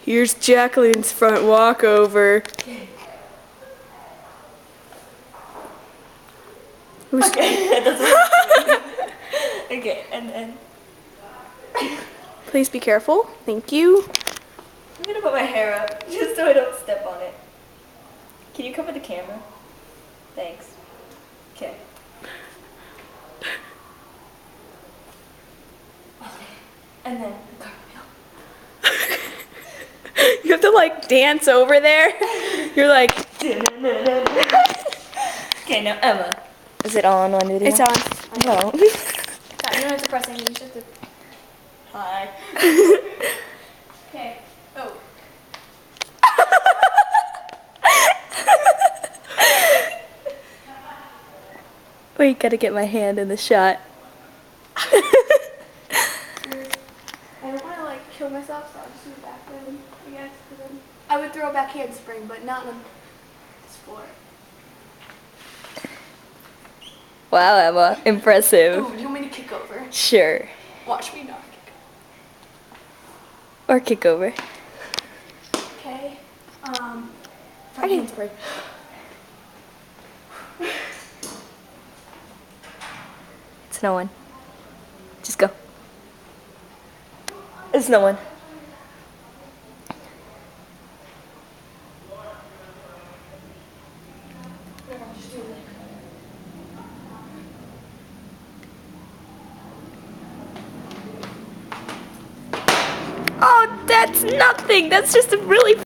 Here's Jacqueline's front walkover. Okay, that's okay, and then Please be careful. Thank you. I'm gonna put my hair up just so I don't step on it. Can you cover the camera? Thanks. Okay. And then cartwheel. You have to like dance over there. You're like, okay, now Emma. Is it on video? it's on. No. You don't have to press anything, you just have to... Hi. Okay. Oh. Wait, gotta get my hand in the shot. I don't want to like kill myself, so I'll just do a backhand, I guess. Then I would throw a backhand spring, but not on this floor. Wow, Emma. Impressive. Ooh, you want me to kick over? Sure. Watch me not kick Or kick over. over. Okay. Backhand spring. It's no one. Just go. It's no one. Oh, that's nothing. That's just a really